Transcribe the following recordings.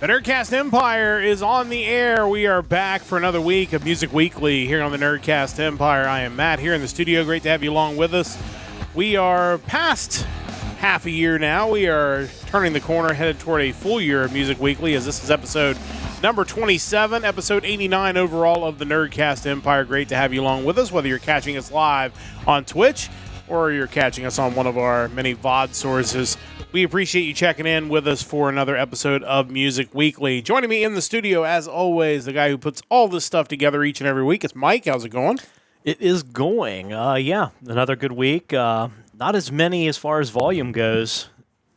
The Nerdcast Empire is on the air. We are back for another week of Music Weekly here on the Nerdcast Empire. I am Matt here in the studio. Great to have you along with us. We are past half a year now. We are turning the corner, headed toward a full year of Music Weekly, as this is episode number 27, episode 89 overall of the Nerdcast Empire. Great to have you along with us, whether you're catching us live on Twitch or you're catching us on one of our many VOD sources. We appreciate you checking in with us for another episode of Music Weekly. Joining me in the studio, as always, the guy who puts all this stuff together each and every week. It's Mike. How's it going? It is going. Another good week. Not as many as far as volume goes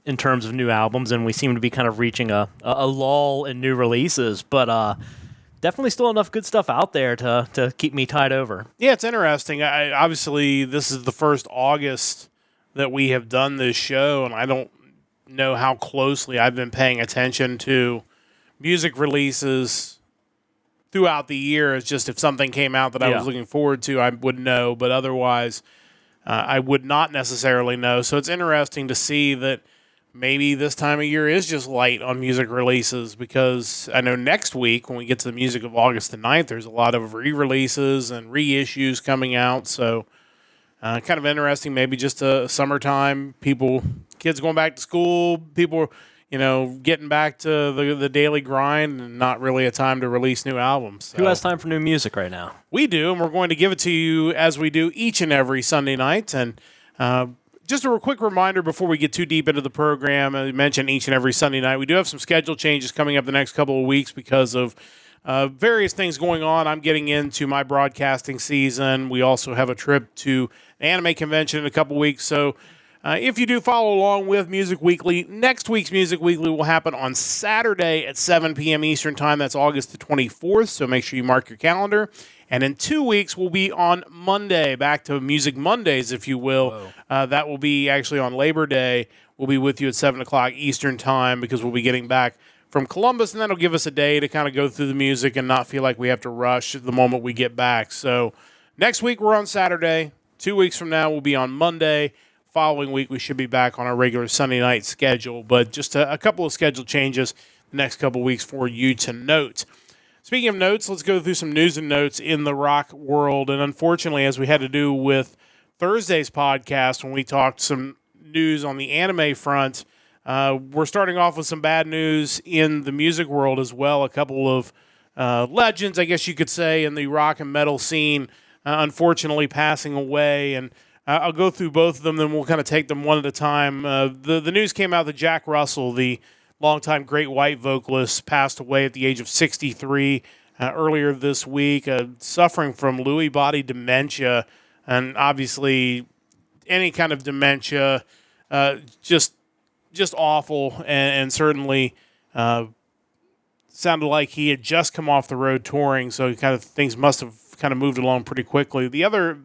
in terms of new albums, and we seem to be kind of reaching a lull in new releases, but definitely still enough good stuff out there to keep me tied over. Yeah, it's interesting. Obviously, this is the first August that we have done this show, and I don't know how closely I've been paying attention to music releases throughout the year. It's just if something came out that I was looking forward to, I would know, but otherwise I would not necessarily know. So it's interesting to see that maybe this time of year is just light on music releases, because I know next week when we get to the music of August the 9th, there's a lot of re-releases and reissues coming out. So kind of interesting, maybe just a summertime, kids going back to school, people, getting back to the daily grind, and not really a time to release new albums. So who has time for new music right now? We do, and we're going to give it to you as we do each and every Sunday night. And just a quick reminder before we get too deep into the program, I mentioned each and every Sunday night, we do have some schedule changes coming up the next couple of weeks because of various things going on. I'm getting into my broadcasting season. We also have a trip to an anime convention in a couple weeks. So if you do follow along with Music Weekly, next week's Music Weekly will happen on Saturday at 7 p.m. Eastern Time. That's August the 24th, so make sure you mark your calendar. And in 2 weeks, we'll be on Monday, back to Music Mondays, if you will. That will be actually on Labor Day. We'll be with you at 7 o'clock Eastern Time, because we'll be getting back from Columbus, and that'll give us a day to kind of go through the music and not feel like we have to rush the moment we get back. So next week, we're on Saturday. 2 weeks from now, we'll be on Monday. Following week, we should be back on our regular Sunday night schedule, but just a couple of schedule changes the next couple of weeks for you to note. Speaking of notes, let's go through some news and notes in the rock world. And unfortunately, as we had to do with Thursday's podcast when we talked some news on the anime front, we're starting off with some bad news in the music world as well. A couple of legends, I guess you could say, in the rock and metal scene, unfortunately passing away. And I'll go through both of them, then we'll kind of take them one at a time. The news came out that Jack Russell, the longtime Great White vocalist, passed away at the age of 63 earlier this week, suffering from Lewy body dementia. And obviously, any kind of dementia, just awful, and certainly sounded like he had just come off the road touring, so kind of things must have kind of moved along pretty quickly. The other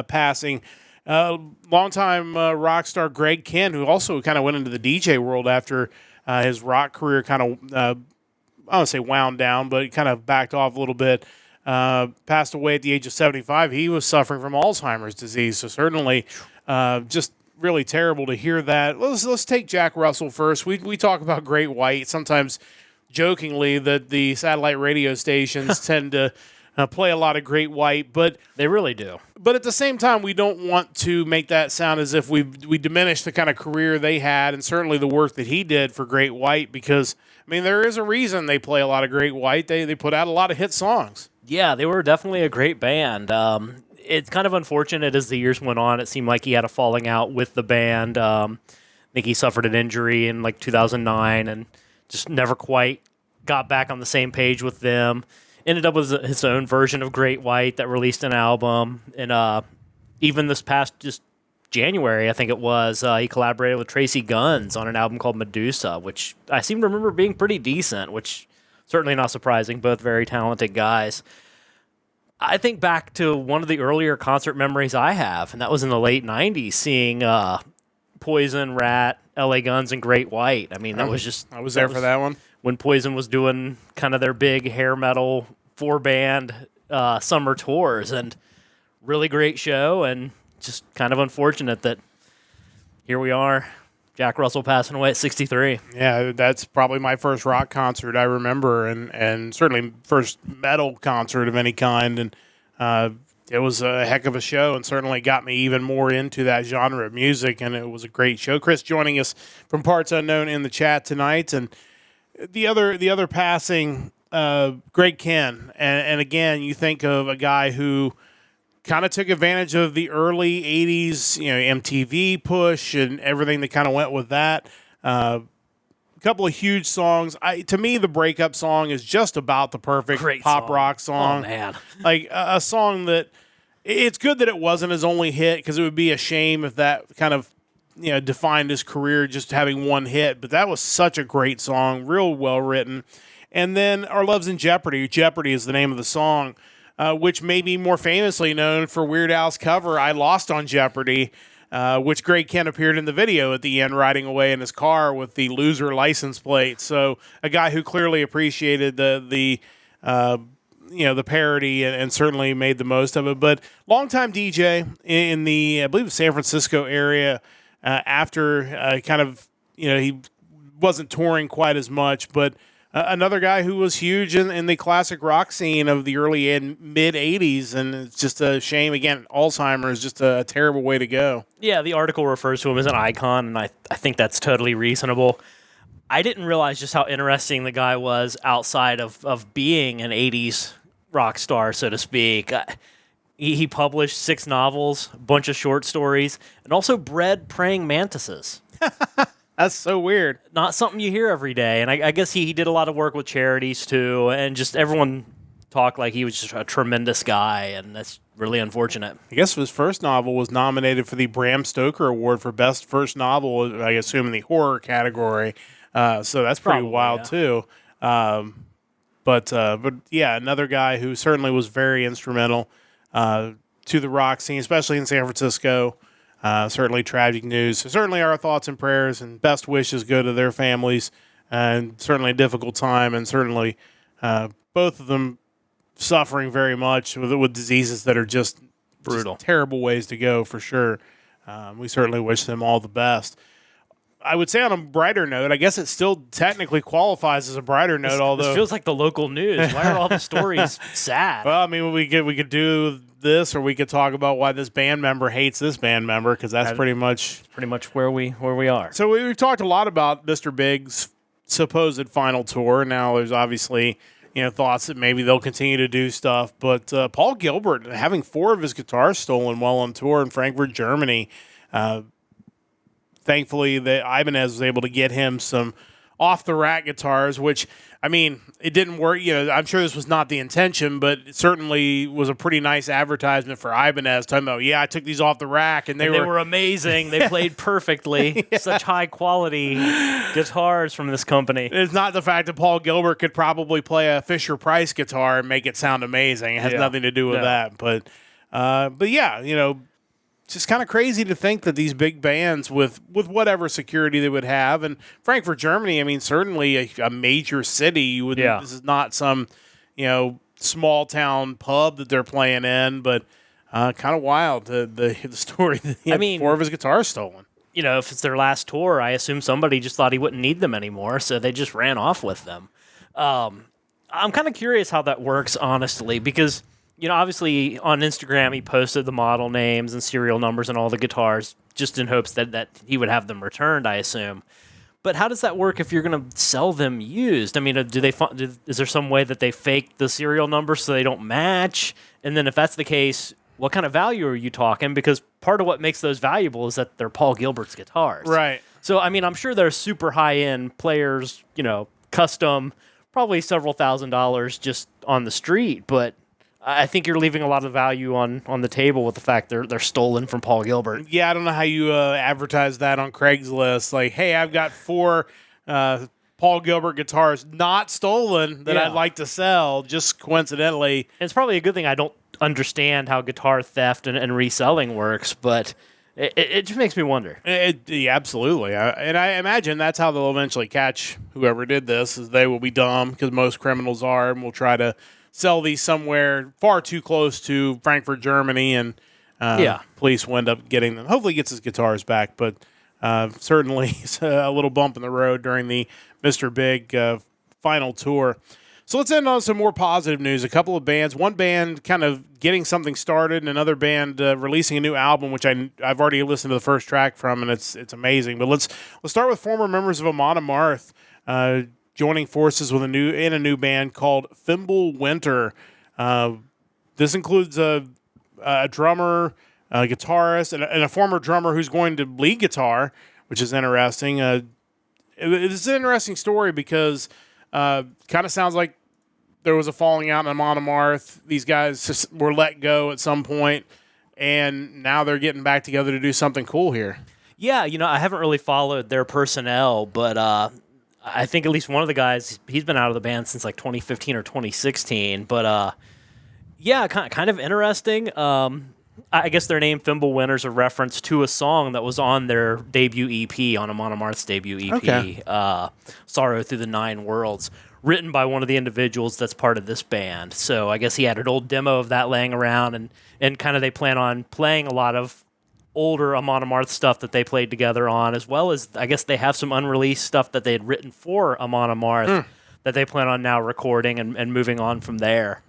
passing, longtime rock star Greg Kihn, who also kind of went into the DJ world after his rock career kind of, I don't want to say wound down, but kind of backed off a little bit, passed away at the age of 75. He was suffering from Alzheimer's disease, so certainly just really terrible to hear that. Let's take Jack Russell first. We talk about Great White, sometimes jokingly, that the satellite radio stations tend to play a lot of Great White, but They really do. But at the same time, we don't want to make that sound as if we diminish the kind of career they had, and certainly the work that he did for Great White, because, I mean, there is a reason they play a lot of Great White. They put out a lot of hit songs. Yeah, they were definitely a great band. It's kind of unfortunate as the years went on. It seemed like he had a falling out with the band. I think he suffered an injury in like 2009 and just never quite got back on the same page with them. Ended up with his own version of Great White that released an album. And even this past just January, I think it was, he collaborated with Tracy Guns on an album called Medusa, which I seem to remember being pretty decent, which certainly not surprising. Both very talented guys. I think back to one of the earlier concert memories I have, and that was in the late 90s, seeing Poison, Rat, LA Guns, and Great White. I mean, that was just... I was there for that one. When Poison was doing kind of their big hair metal 4-band summer tours, and really great show, and just kind of unfortunate that here we are Jack Russell passing away at 63. Yeah, that's probably my first rock concert I remember, and certainly first metal concert of any kind. And it was a heck of a show, and certainly got me even more into that genre of music. And it was a great show. Chris joining us from Parts Unknown in the chat tonight, and the other passing, Greg Ken, and again, you think of a guy who kind of took advantage of the early 80s, MTV push and everything that kind of went with that. A couple of huge songs. To me, the breakup song is just about the perfect Great pop song. rock song. Oh, man. Like a song that it's good that it wasn't his only hit, because it would be a shame if that kind of defined his career, just having one hit. But that was such a great song, real well written. And then Our Love's in Jeopardy. Jeopardy is the name of the song. Which may be more famously known for Weird Al's cover, I Lost on Jeopardy, which Greg Kent appeared in the video at the end, riding away in his car with the loser license plate. So a guy who clearly appreciated the parody and certainly made the most of it. But longtime DJ in the, I believe, San Francisco area, after he wasn't touring quite as much, but another guy who was huge in the classic rock scene of the early and mid 80s, and it's just a shame. Again, Alzheimer's is just a terrible way to go. Yeah, the article refers to him as an icon, and I think that's totally reasonable. I didn't realize just how interesting the guy was outside of being an 80s rock star, so to speak. He published 6 novels, a bunch of short stories, and also bred praying mantises. That's so weird. Not something you hear every day. And I guess he did a lot of work with charities, too. And just everyone talked like he was just a tremendous guy. And that's really unfortunate. I guess his first novel was nominated for the Bram Stoker Award for Best First Novel, I assume in the horror category. So that's pretty wild, too. But yeah, another guy who certainly was very instrumental to the rock scene, especially in San Francisco. Certainly tragic news. Certainly our thoughts and prayers and best wishes go to their families, and certainly a difficult time, and certainly both of them suffering very much with diseases that are just brutal, terrible ways to go for sure. We certainly wish them all the best. I would say on a brighter note, I guess it still technically qualifies as a brighter note, although this feels like the local news. Why are all the stories sad? Well, I mean, we could do this, or we could talk about why this band member hates this band member, because that's pretty much where we are. So we've talked a lot about Mr. Big's supposed final tour. Now there's obviously thoughts that maybe they'll continue to do stuff, but Paul Gilbert having 4 of his guitars stolen while on tour in Frankfurt, Germany. Thankfully, Ibanez was able to get him some off-the-rack guitars, which, I mean, it didn't work. I'm sure this was not the intention, but it certainly was a pretty nice advertisement for Ibanez, talking about, I took these off the rack, and they were amazing. They played perfectly. Such high-quality guitars from this company. It's not the fact that Paul Gilbert could probably play a Fisher-Price guitar and make it sound amazing. It has nothing to do with that. But yeah, just kind of crazy to think that these big bands with whatever security they would have, and Frankfurt, Germany, I mean, certainly a major city. You would This is not some small town pub that they're playing in, but kind of wild the story that he had 4 of his guitars stolen. If it's their last tour, I assume somebody just thought he wouldn't need them anymore, so they just ran off with them. I'm kind of curious how that works, honestly, because obviously on Instagram he posted the model names and serial numbers and all the guitars just in hopes that he would have them returned, I assume. But how does that work if you're going to sell them used? I mean, is there some way that they fake the serial numbers so they don't match? And then if that's the case, what kind of value are you talking? Because part of what makes those valuable is that they're Paul Gilbert's guitars. Right. So, I mean, I'm sure they're super high-end players, custom, probably several $1,000s just on the street, but I think you're leaving a lot of value on the table with the fact they're stolen from Paul Gilbert. Yeah, I don't know how you advertise that on Craigslist. Like, hey, I've got 4 Paul Gilbert guitars not stolen that I'd like to sell, just coincidentally. And it's probably a good thing I don't understand how guitar theft and reselling works, but it just makes me wonder. Yeah, absolutely. And I imagine that's how they'll eventually catch whoever did this, is they will be dumb, because most criminals are, and will try to sell these somewhere far too close to Frankfurt, Germany, and police will end up getting them. Hopefully he gets his guitars back, but Certainly a little bump in the road during the Mr. Big final tour. So let's end on some more positive news. A couple of bands, one band kind of getting something started, and another band releasing a new album, which I've already listened to the first track from, and it's amazing. But let's start with former members of Amon Amarth joining forces with a new band called Thimble Winter. This includes a drummer, a guitarist, and a former drummer who's going to lead guitar, which is interesting. It's an interesting story because kind of sounds like there was a falling out in Amon Amarth. These guys just were let go at some point, and now they're getting back together to do something cool here. Yeah, I haven't really followed their personnel, but I think at least one of the guys, he's been out of the band since like 2015 or 2016. But yeah, kind of interesting. I guess their name, Thimble Winter's a reference to a song that was on their debut EP, on Amon Amarth's debut EP, Okay. Sorrow Through the Nine Worlds, written by one of the individuals that's part of this band. So I guess he had an old demo of that laying around, and kind of they plan on playing a lot of older Amon Amarth stuff that they played together on, as well as I guess they have some unreleased stuff that they had written for Amon Amarth that they plan on now recording and moving on from there.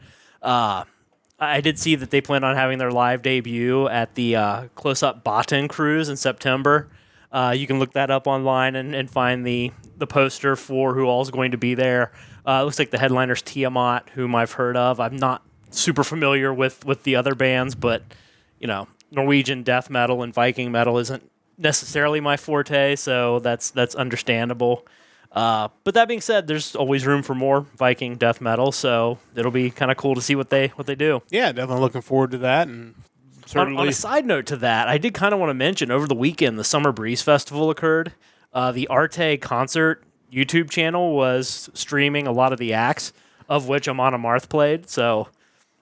I did see that they plan on having their live debut at the Close Up Baton Cruise in September. You can look that up online and find the poster for who all is going to be there. It looks like the headliner's Tiamat, whom I've heard of. I'm not super familiar with the other bands, but Norwegian death metal and Viking metal isn't necessarily my forte, so that's understandable. But that being said, there's always room for more Viking death metal, so it'll be kind of cool to see what they do. Yeah, definitely looking forward to that. And certainly, On a side note to that, I did kind of want to mention over the weekend the Summer Breeze Festival occurred. The Arte Concert YouTube channel was streaming a lot of the acts, of which Amon Amarth played. So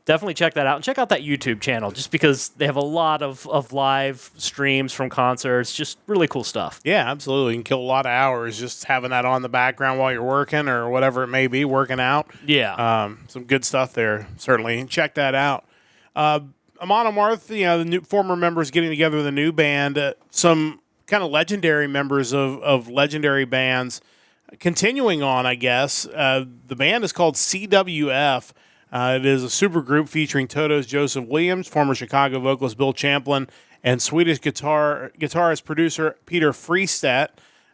definitely check that out. And check out that YouTube channel, just because they have a lot of live streams from concerts. Just really cool stuff. Yeah, absolutely. You can kill a lot of hours just having that on the background while you're working or whatever it may be, working out. Yeah. Some good stuff there, certainly. Check that out. Amon Amarth, the new former members getting together with a new band. Some kind of legendary members of legendary bands continuing on, I guess. The band is called CWF. It is a supergroup featuring Toto's Joseph Williams, former Chicago vocalist Bill Champlin, and Swedish guitarist producer Peter Fristedt.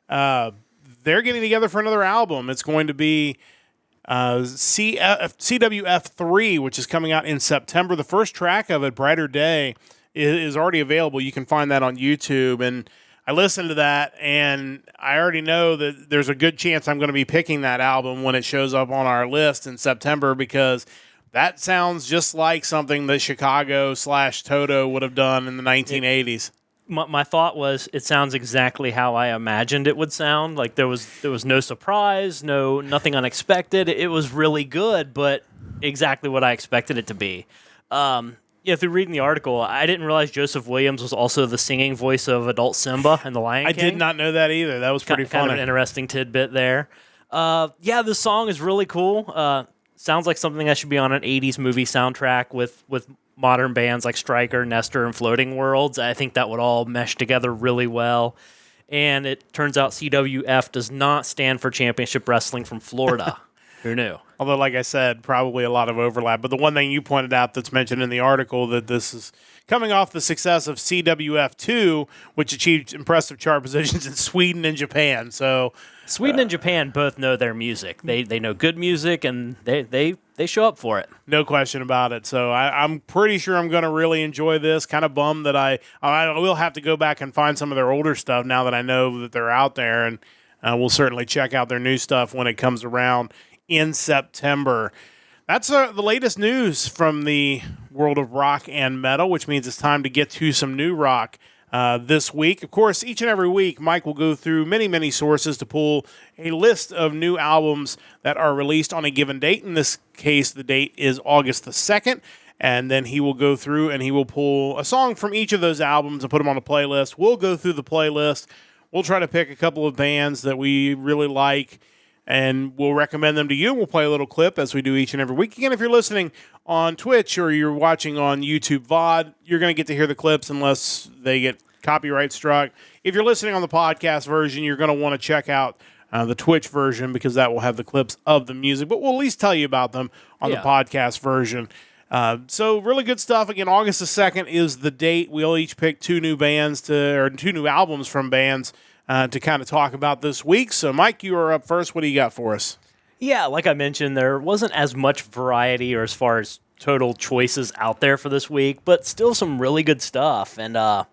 They're getting together for another album. It's going to be CWF 3, which is coming out in September. The first track of it, Brighter Day, is already available. You can find that on YouTube. And I listened to that, and I already know that there's a good chance I'm going to be picking that album when it shows up on our list in September, because that sounds just like something that Chicago/Toto would have done in the 1980s. My thought was, it sounds exactly how I imagined it would sound. Like there was no surprise, nothing unexpected. It was really good, but exactly what I expected it to be. Through reading the article, I didn't realize Joseph Williams was also the singing voice of adult Simba in The Lion King. I did not know that either. That was pretty funny. Kind of an interesting tidbit there. The song is really cool. Sounds like something that should be on an 80s movie soundtrack with modern bands like Stryker, Nestor, and Floating Worlds. I think that would all mesh together really well. And it turns out CWF does not stand for Championship Wrestling from Florida. Who knew? Although, like I said, probably a lot of overlap. But the one thing you pointed out that's mentioned in the article, that this is coming off the success of CWF 2, which achieved impressive chart positions in Sweden and Japan. So Sweden and Japan both know their music. They know good music, and they show up for it. No question about it. So I'm pretty sure I'm going to really enjoy this. Kind of bummed that I will have to go back and find some of their older stuff now that I know that they're out there. And we'll certainly check out their new stuff when it comes around in September. That's the latest news from the world of rock and metal, which means it's time to get to some new rock this week. Of course, each and every week, Mike will go through many, many sources to pull a list of new albums that are released on a given date. In this case, the date is August the 2nd. And then he will go through and he will pull a song from each of those albums and put them on a playlist. We'll go through the playlist. We'll try to pick a couple of bands that we really like, and we'll recommend them to you. We'll play a little clip as we do each and every week. Again, if you're listening on Twitch or you're watching on YouTube VOD, you're going to get to hear the clips unless they get copyright struck. If you're listening on the podcast version, you're going to want to check out the Twitch version because that will have the clips of the music. But we'll at least tell you about them on the podcast version. So really good stuff. Again, August the 2nd is the date. We'll each pick two new albums from bands to kind of talk about this week. So, Mike, you are up first. What do you got for us? Yeah, like I mentioned, there wasn't as much variety or as far as total choices out there for this week, but still some really good stuff. And the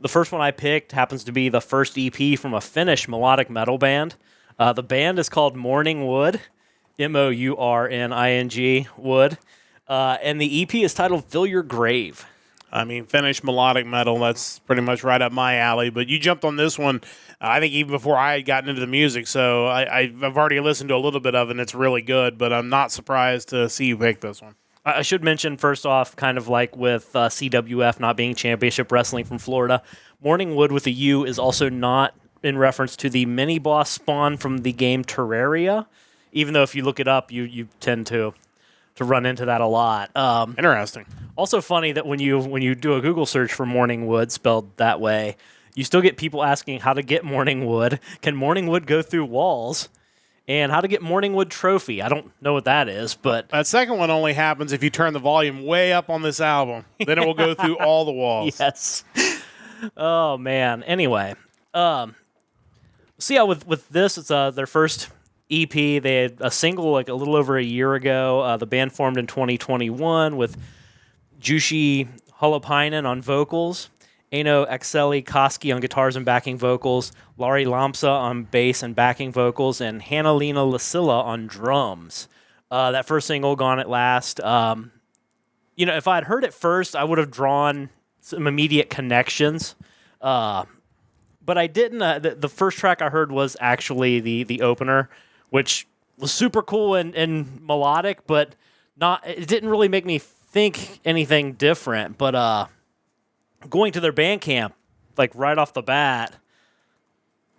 first one I picked happens to be the first EP from a Finnish melodic metal band. The band is called Mourning Wood, Mourning Wood. And the EP is titled Fill Your Grave. I mean, Finnish melodic metal, that's pretty much right up my alley. But you jumped on this one, I think, even before I had gotten into the music. So I've already listened to a little bit of it, and it's really good. But I'm not surprised to see you pick this one. I should mention, first off, kind of like with CWF not being Championship Wrestling from Florida, Mourning Wood with a U is also not in reference to the mini-boss spawn from the game Terraria, even though if you look it up, you tend to run into that a lot. Interesting. Also funny that when you do a Google search for Mourning Wood spelled that way, you still get people asking how to get Mourning Wood, can Mourning Wood go through walls, and how to get Mourning Wood trophy. I don't know what that is, but that second one only happens if you turn the volume way up on this album. Then it will go through all the walls. Yes. Oh man. Anyway, so yeah, with this, it's their first EP. They had a single like a little over a year ago. The band formed in 2021 with Jussi Holopainen on vocals, Eino Akseli Koski on guitars and backing vocals, Lari Lampsa on bass and backing vocals, and Hanna-Leena Lasilla on drums. That first single, Gone at Last, if I had heard it first, I would have drawn some immediate connections. But I didn't. The first track I heard was actually the opener, which was super cool and melodic, but it didn't really make me think anything different. But going to their Bandcamp, like right off the bat,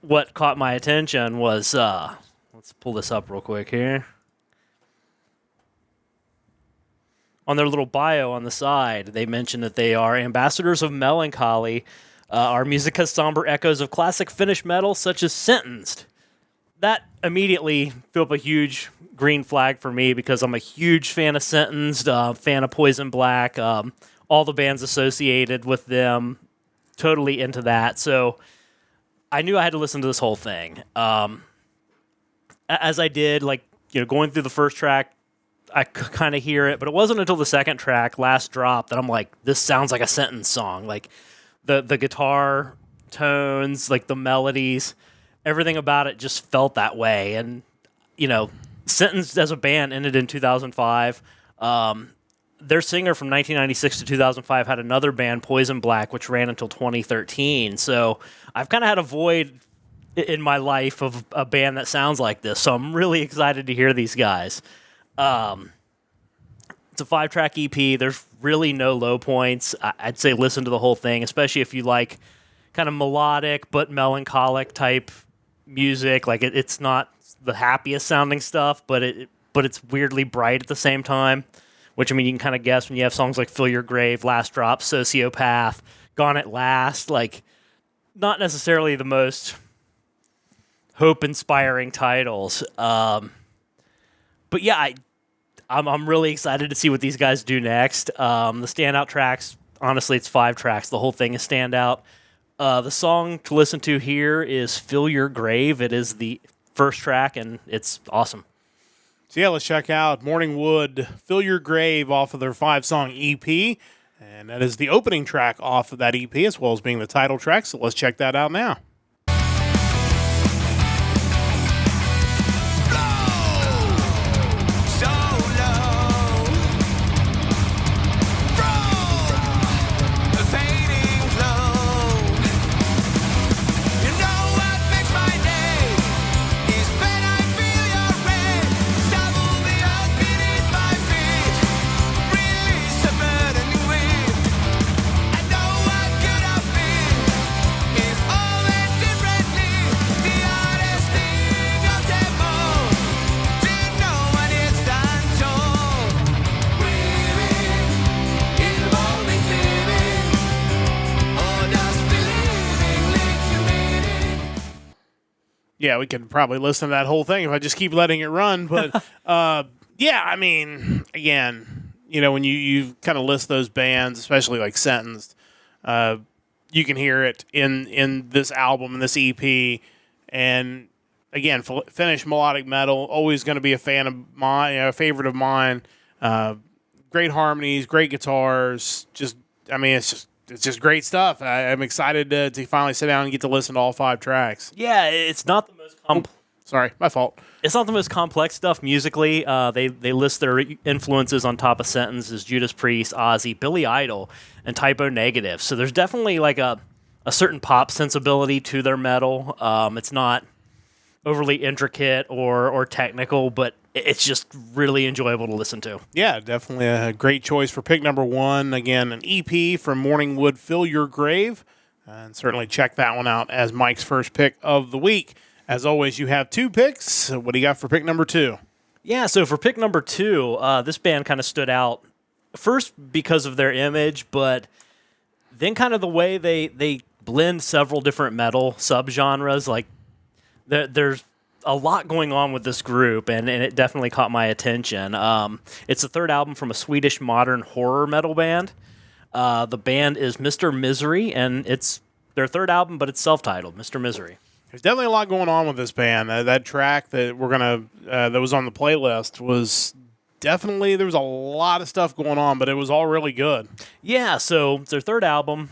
what caught my attention was, let's pull this up real quick here. On their little bio on the side, they mention that they are ambassadors of melancholy. Our music has somber echoes of classic Finnish metal, such as Sentenced. That immediately threw up a huge green flag for me because I'm a huge fan of Sentenced, fan of Poison Black, all the bands associated with them, totally into that. So I knew I had to listen to this whole thing. As I did, going through the first track, I could kind of hear it, but it wasn't until the second track, Last Drop, that I'm like, this sounds like a Sentence song. Like the guitar tones, like the melodies, everything about it just felt that way. And, Sentence as a band ended in 2005. Their singer from 1996 to 2005 had another band, Poison Black, which ran until 2013. So I've kind of had a void in my life of a band that sounds like this. So I'm really excited to hear these guys. It's a 5-track EP. There's really no low points. I'd say listen to the whole thing, especially if you like kind of melodic but melancholic type music. Like it's not the happiest sounding stuff, but it's weirdly bright at the same time. Which, I mean, you can kind of guess when you have songs like Fill Your Grave, Last Drop, Sociopath, Gone at Last, like not necessarily the most hope-inspiring titles. But yeah, I'm really excited to see what these guys do next. The standout tracks, honestly, it's 5 tracks. The whole thing is standout. The song to listen to here is Fill Your Grave. It is the first track, and it's awesome. So yeah, let's check out Mourning Wood, Fill Your Grave off of their 5-song EP. And that is the opening track off of that EP as well as being the title track. So let's check that out now. I know what could have been if all that Yeah, we could probably listen to that whole thing if I just keep letting it run. But yeah, I mean, again, when you kind of list those bands, especially like Sentenced, you can hear it in this album, in this EP. And again, Finnish melodic metal, always going to be a fan of mine, a favorite of mine. Great harmonies, great guitars. It's just great stuff. I'm excited to finally sit down and get to listen to all 5 tracks. Yeah, it's not the most Sorry, my fault. It's not the most complex stuff musically. They list their influences on top of sentences: Judas Priest, Ozzy, Billy Idol, and Typo Negative. So there's definitely like a certain pop sensibility to their metal. It's not overly intricate or technical, but it's just really enjoyable to listen to. Yeah, definitely a great choice for pick number 1. Again, an EP from Mourning Wood, Fill Your Grave. And certainly check that one out as Mike's first pick of the week. As always, you have 2 picks. What do you got for pick number 2? Yeah, so for pick number 2, this band kind of stood out first because of their image, but then kind of the way they blend several different metal subgenres. Like there's a lot going on with this group, and it definitely caught my attention. It's the 3rd album from a Swedish modern horror metal band. The band is Mr. Misery, and it's their 3rd album, but it's self-titled, Mr. Misery. There's definitely a lot going on with this band. That track that that was on the playlist was definitely, there was a lot of stuff going on, but it was all really good. Yeah, so it's their 3rd album.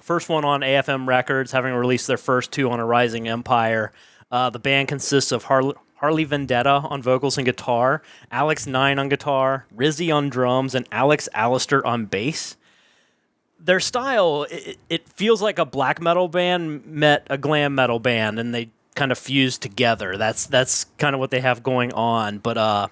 First one on AFM Records, having released their first 2 on a Rising Empire. The band consists of Harley Vendetta on vocals and guitar, Alex Nine on guitar, Rizzy on drums, and Alex Allister on bass. Their style, it feels like a black metal band met a glam metal band, and they kind of fused together. That's kind of what they have going on. But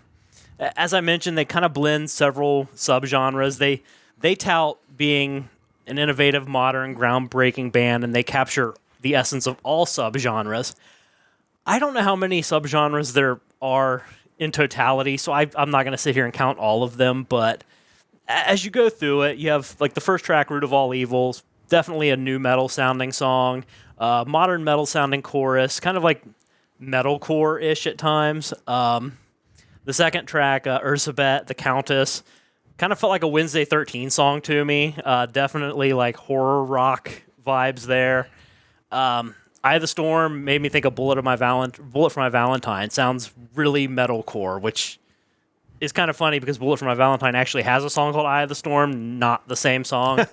as I mentioned, they kind of blend several subgenres. They tout being an innovative, modern, groundbreaking band, and they capture the essence of all subgenres. I don't know how many subgenres there are in totality, so I'm not going to sit here and count all of them, but as you go through it, you have like the first track, Root of All Evils, definitely a new metal sounding song, modern metal sounding chorus, kind of like metalcore-ish at times. The second track, Ursabet, the Countess, kind of felt like a Wednesday 13 song to me. Definitely like horror rock vibes there. Eye of the Storm made me think of Bullet for My Valentine. Sounds really metalcore, which is kind of funny because Bullet for My Valentine actually has a song called Eye of the Storm, not the same song.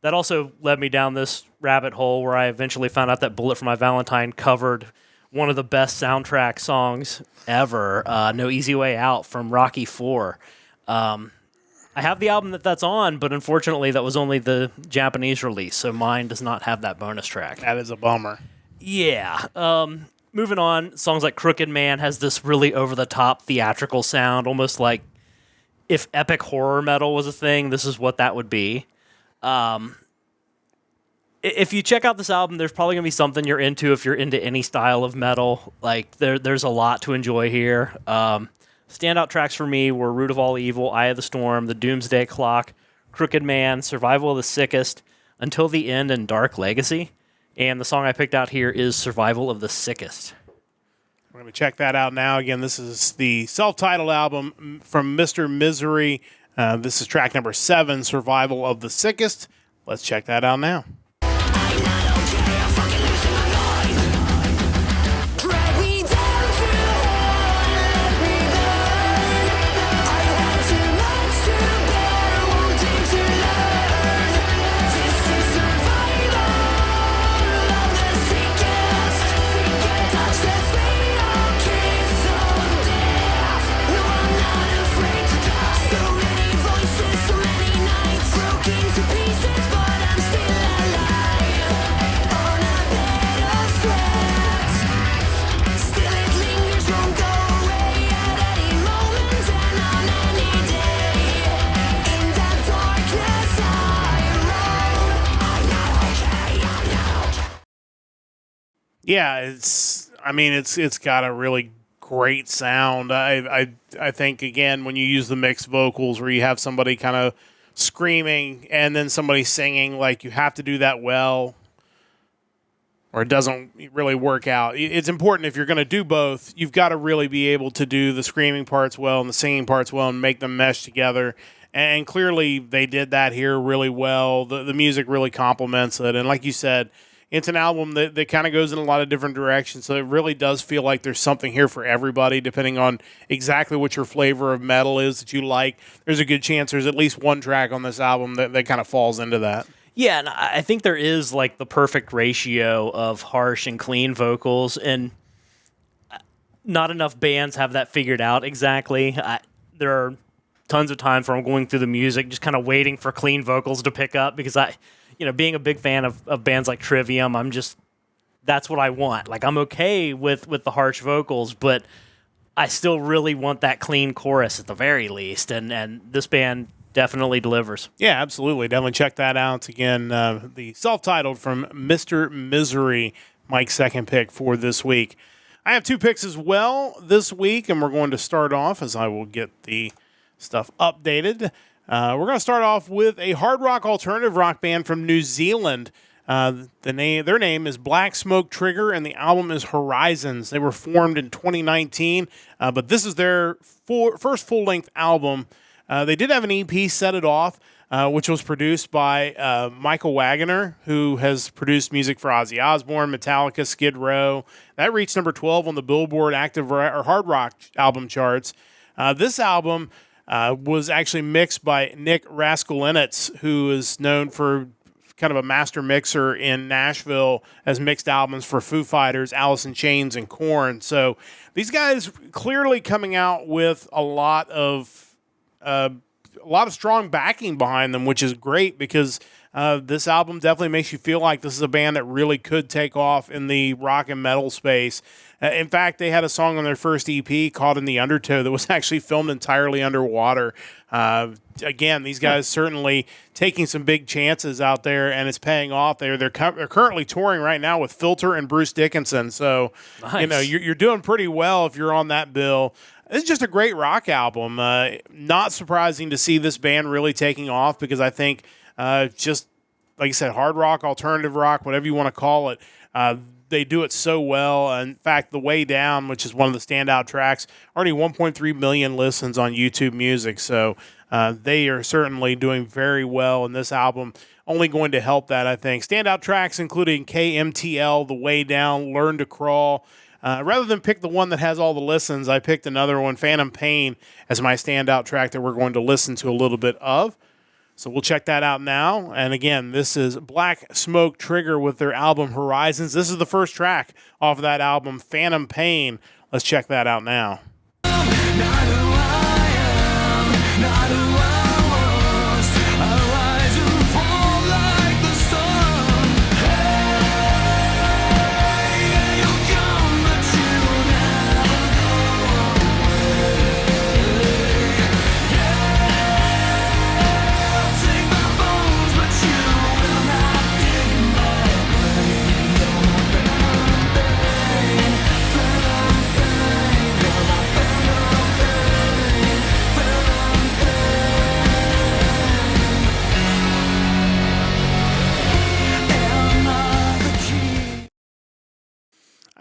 That also led me down this rabbit hole where I eventually found out that Bullet for My Valentine covered one of the best soundtrack songs ever, No Easy Way Out from Rocky IV. I have the album that's on, but unfortunately that was only the Japanese release, so mine does not have that bonus track. That is a bummer. Yeah. Moving on, songs like Crooked Man has this really over-the-top theatrical sound, almost like if epic horror metal was a thing, this is what that would be. If you check out this album, there's probably going to be something you're into if you're into any style of metal. Like, there's a lot to enjoy here. Standout tracks for me were Root of All Evil, Eye of the Storm, The Doomsday Clock, Crooked Man, Survival of the Sickest, Until the End, and Dark Legacy. And the song I picked out here is Survival of the Sickest. We're going to check that out now. Again, this is the self-titled album from Mr. Misery. This is track number 7, Survival of the Sickest. Let's check that out now. Yeah, it's got a really great sound. I think, again, when you use the mixed vocals where you have somebody kind of screaming and then somebody singing, like, you have to do that well. or it doesn't really work out. It's important if you're going to do both, you've got to really be able to do the screaming parts well and the singing parts well and make them mesh together. And clearly they did that here really well. The music really complements it. And like you said, it's an album that kind of goes in a lot of different directions. So it really does feel like there's something here for everybody, depending on exactly what your flavor of metal is that you like. There's a good chance there's at least one track on this album that kind of falls into that. Yeah, and I think there is like the perfect ratio of harsh and clean vocals, and not enough bands have that figured out exactly. There are tons of times where I'm going through the music, just kind of waiting for clean vocals to pick up, because being a big fan of bands like Trivium, that's what I want. Like, I'm okay with the harsh vocals, but I still really want that clean chorus at the very least, and this band definitely delivers. Yeah, absolutely. Definitely check that out. Again, the self-titled from Mr. Misery, Mike's second pick for this week. I have two picks as well this week, and we're going to start off, as I will get the stuff updated. We're going to start off with a hard rock alternative rock band from New Zealand. Their name is Black Smoke Trigger, and the album is Horizons. They were formed in 2019, but this is their first full-length album. They did have an EP, Set It Off, which was produced by Michael Wagoner, who has produced music for Ozzy Osbourne, Metallica, Skid Row. That reached number 12 on the Billboard Active or Hard Rock album charts. This album was actually mixed by Nick Raskulinecz, who is known for kind of a master mixer in Nashville, has mixed albums for Foo Fighters, Alice in Chains, and Korn. So these guys clearly coming out with a lot of strong backing behind them, which is great, because this album definitely makes you feel like this is a band that really could take off in the rock and metal space. In fact, they had a song on their first EP called In the Undertow that was actually filmed entirely underwater. Again, these guys certainly taking some big chances out there, and it's paying off. They're currently touring right now with Filter and Bruce Dickinson. So, nice. You're doing pretty well if you're on that bill. It's just a great rock album. Not surprising to see this band really taking off, because I think just, like I said, hard rock, alternative rock, whatever you want to call it, they do it so well. In fact, The Way Down, which is one of the standout tracks, already 1.3 million listens on YouTube Music. So they are certainly doing very well, and this album only going to help that, I think. Standout tracks including KMTL, The Way Down, Learn to Crawl. Rather than pick the one that has all the listens, I picked another one, Phantom Pain, as my standout track that we're going to listen to a little bit of. So we'll check that out now. And again, this is Black Smoke Trigger with their album Horizons. This is the first track off of that album, Phantom Pain. Let's check that out now.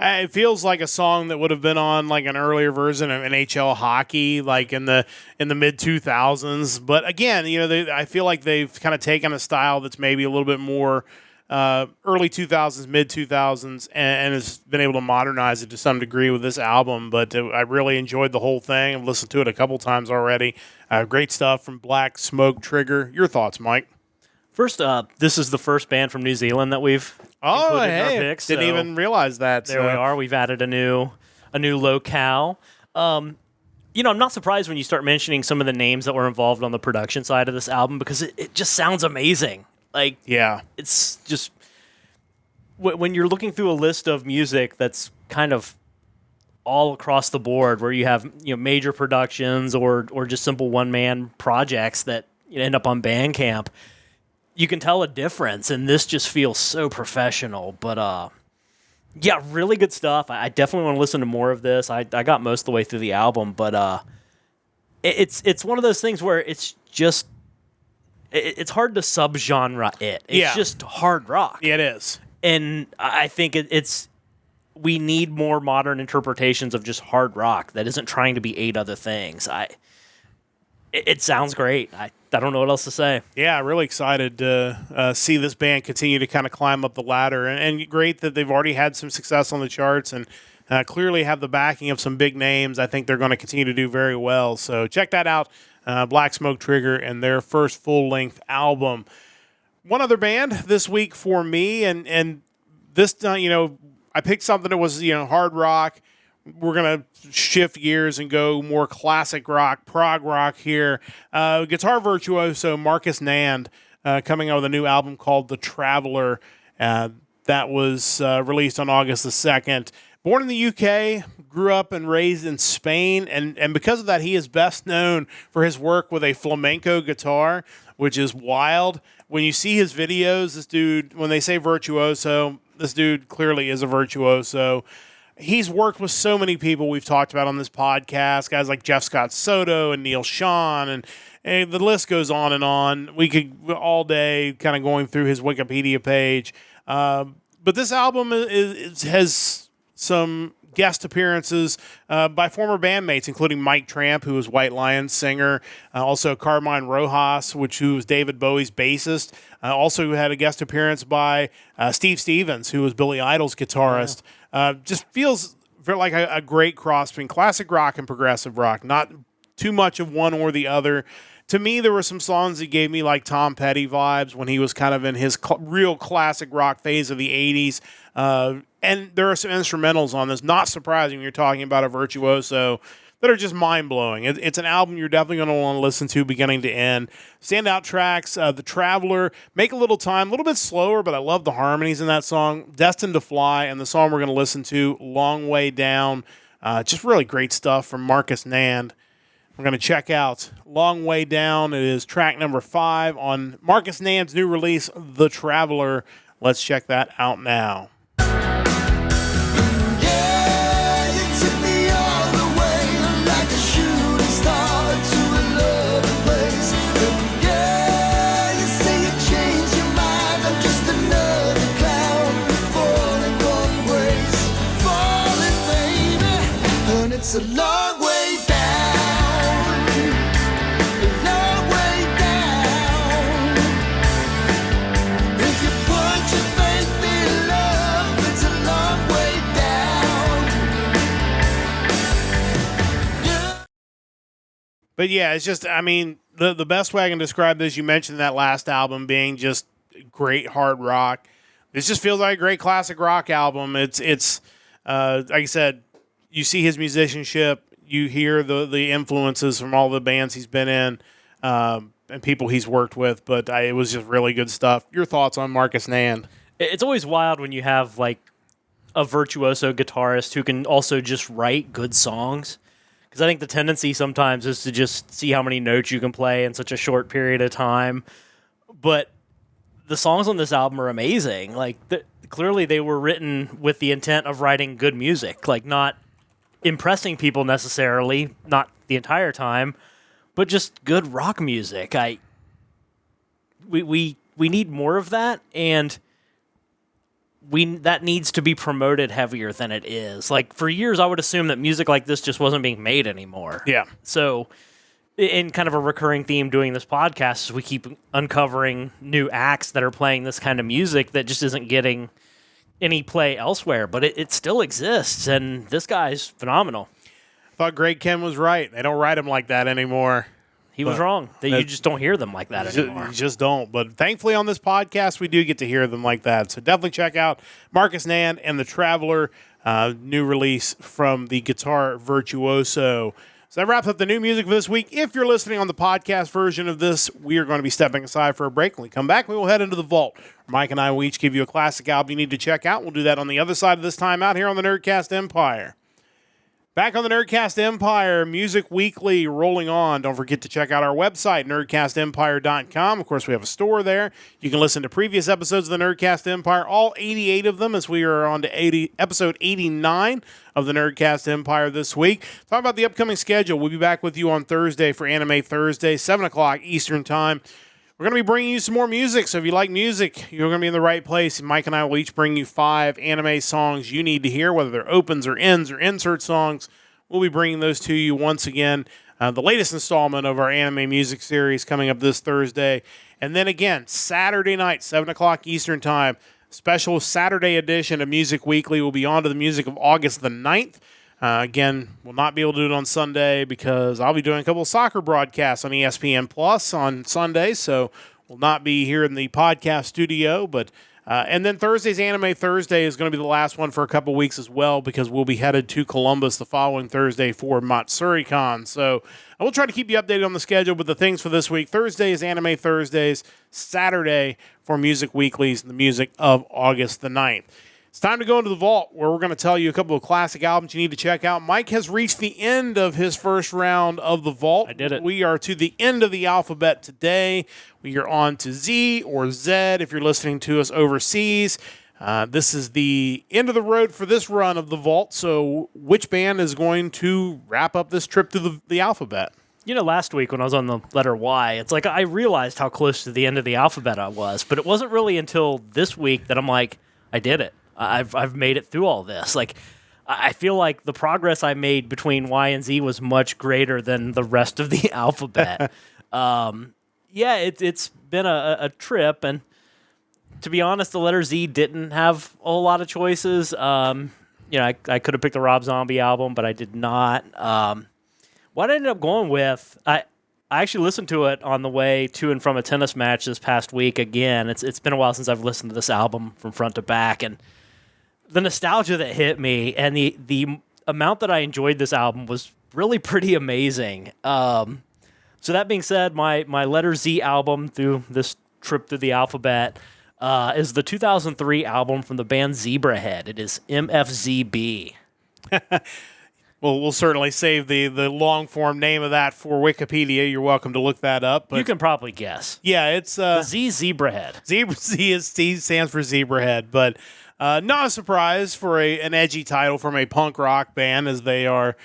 It feels like a song that would have been on like an earlier version of NHL hockey, like in the mid 2000s. But again, I feel like they've kind of taken a style that's maybe a little bit more early 2000s, mid 2000s, and has been able to modernize it to some degree with this album. But I really enjoyed the whole thing. I've listened to it a couple times already. Great stuff from Black Smoke Trigger. Your thoughts, Mike? First up, this is the first band from New Zealand that we've included in our picks. Didn't even realize that. There we are. We've added a new locale. I'm not surprised when you start mentioning some of the names that were involved on the production side of this album, because it just sounds amazing. Like, yeah, it's just when you're looking through a list of music that's kind of all across the board, where you have major productions or just simple one-man projects that end up on Bandcamp, you can tell a difference, and this just feels so professional. But yeah, really good stuff. I definitely want to listen to more of this. I got most of the way through the album, but it's one of those things where it's hard to subgenre it. It's just hard rock. Yeah, it is. And I think we need more modern interpretations of just hard rock that isn't trying to be 8 other things. It sounds great. I don't know what else to say. Yeah, really excited to see this band continue to kind of climb up the ladder. And great that they've already had some success on the charts and clearly have the backing of some big names. I think they're going to continue to do very well. So check that out, Black Smoke Trigger and their first full-length album. One other band this week for me, and this, I picked something that was, hard rock. We're going to shift gears and go more classic rock, prog rock here. Guitar virtuoso Marcus Nand coming out with a new album called The Traveler. That was released on August the 2nd. Born in the UK, grew up and raised in Spain, and because of that, he is best known for his work with a flamenco guitar, which is wild. When you see his videos, this dude, when they say virtuoso, this dude clearly is a virtuoso. He's worked with so many people we've talked about on this podcast, guys like Jeff Scott Soto and Neil Schon, and the list goes on and on. We could all day kind of going through his Wikipedia page. But this album has some guest appearances by former bandmates, including Mike Tramp, who was White Lion's singer, also Carmine Rojas, who was David Bowie's bassist, also had a guest appearance by Steve Stevens, who was Billy Idol's guitarist. Just feels like a great cross between classic rock and progressive rock, not too much of one or the other. To me, there were some songs that gave me like Tom Petty vibes when he was kind of in his real classic rock phase of the 80s. And there are some instrumentals on this. Not surprising when you're talking about a virtuoso that are just mind-blowing. It's an album you're definitely going to want to listen to beginning to end. Standout tracks, The Traveler, Make a Little Time, a little bit slower, but I love the harmonies in that song. Destined to Fly, and the song we're going to listen to, Long Way Down. Just really great stuff from Marcus Nand. We're going to check out Long Way Down. It is track number 5 on Marcus Nand's new release, The Traveler. Let's check that out now. It's a long way down, a long way down. If you put your faith in love, it's a long way down. Yeah. But yeah, it's just, I mean, the best way I can describe this, you mentioned that last album being just great hard rock. This just feels like a great classic rock album. It's like I said, you see his musicianship, you hear the influences from all the bands he's been in and people he's worked with, but it was just really good stuff. Your thoughts on Marcus Nand? It's always wild when you have like a virtuoso guitarist who can also just write good songs, because I think the tendency sometimes is to just see how many notes you can play in such a short period of time. But the songs on this album are amazing. Like clearly they were written with the intent of writing good music, like not impressing people necessarily, not the entire time, but just good rock music. We need more of that, and that needs to be promoted heavier than it is. Like for years, I would assume that music like this just wasn't being made anymore. Yeah. So, in kind of a recurring theme doing this podcast, is we keep uncovering new acts that are playing this kind of music that just isn't getting any play elsewhere, but it still exists, and this guy's phenomenal. I thought Greg Ken was right. They don't write them like that anymore. He was wrong. You just don't hear them like that anymore. You just don't. But thankfully on this podcast, we do get to hear them like that. So definitely check out Marcus Nand and The Traveler, new release from the guitar virtuoso. So that wraps up the new music for this week. If you're listening on the podcast version of this, we are going to be stepping aside for a break. When we come back, we will head into the vault. Mike and I will each give you a classic album you need to check out. We'll do that on the other side of this time out here on the Nerdcast Empire. Back on the Nerdcast Empire, Music Weekly rolling on. Don't forget to check out our website, nerdcastempire.com. Of course, we have a store there. You can listen to previous episodes of the Nerdcast Empire, all 88 of them, as we are on to episode 89 of the Nerdcast Empire this week. Talk about the upcoming schedule. We'll be back with you on Thursday for Anime Thursday, 7 o'clock Eastern Time. We're going to be bringing you some more music, so if you like music, you're going to be in the right place. Mike and I will each bring you 5 anime songs you need to hear, whether they're opens or ends or insert songs. We'll be bringing those to you once again. The latest installment of our anime music series coming up this Thursday. And then again, Saturday night, 7 o'clock Eastern Time, special Saturday edition of Music Weekly. We'll be on to the music of August the 9th. Again, we'll not be able to do it on Sunday because I'll be doing a couple of soccer broadcasts on ESPN Plus on Sunday, so we'll not be here in the podcast studio. But and then Thursday's Anime Thursday is going to be the last one for a couple of weeks as well because we'll be headed to Columbus the following Thursday for Matsuri-Con. So I will try to keep you updated on the schedule, but the things for this week, Thursday is Anime Thursdays, Saturday for Music Weeklies, the music of August the 9th. It's time to go into the vault where we're going to tell you a couple of classic albums you need to check out. Mike has reached the end of his first round of the vault. I did it. We are to the end of the alphabet today. We are on to Z or Z if you're listening to us overseas. This is the end of the road for this run of the vault. So which band is going to wrap up this trip through the alphabet? You know, last week when I was on the letter Y, it's like I realized how close to the end of the alphabet I was, but it wasn't really until this week that I'm like, I did it. I've made it through all this. Like, I feel like the progress I made between Y and Z was much greater than the rest of the alphabet. It's been a trip, and to be honest, the letter Z didn't have a whole lot of choices. I could have picked the Rob Zombie album, but I did not. What I ended up going with, I actually listened to it on the way to and from a tennis match this past week again. It's been a while since I've listened to this album from front to back, and the nostalgia that hit me and the amount that I enjoyed this album was really pretty amazing. So that being said, my letter Z album through this trip through the alphabet is the 2003 album from the band Zebrahead. It is MFZB. Well, we'll certainly save the long-form name of that for Wikipedia. You're welcome to look that up. But you can probably guess. Yeah, it's... the Zebrahead. Z stands for Zebrahead, but not a surprise for an edgy title from a punk rock band as they are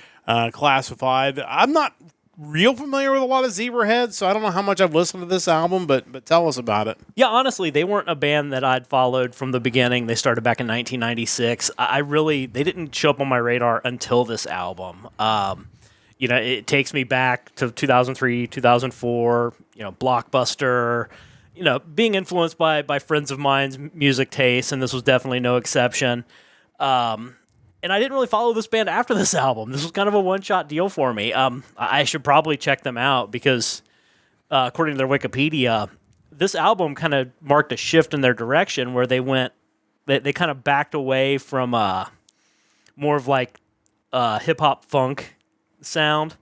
classified. I'm not real familiar with a lot of Zebrahead, so I don't know how much I've listened to this album, but tell us about it. Yeah, honestly, they weren't a band that I'd followed from the beginning. They started back in 1996. They didn't show up on my radar until this album. It takes me back to 2003, 2004, Blockbuster, being influenced by friends of mine's music tastes, and this was definitely no exception. And I didn't really follow this band after this album. This was kind of a one-shot deal for me. I should probably check them out because, according to their Wikipedia, this album kind of marked a shift in their direction where they kind of backed away from more of like hip-hop funk sound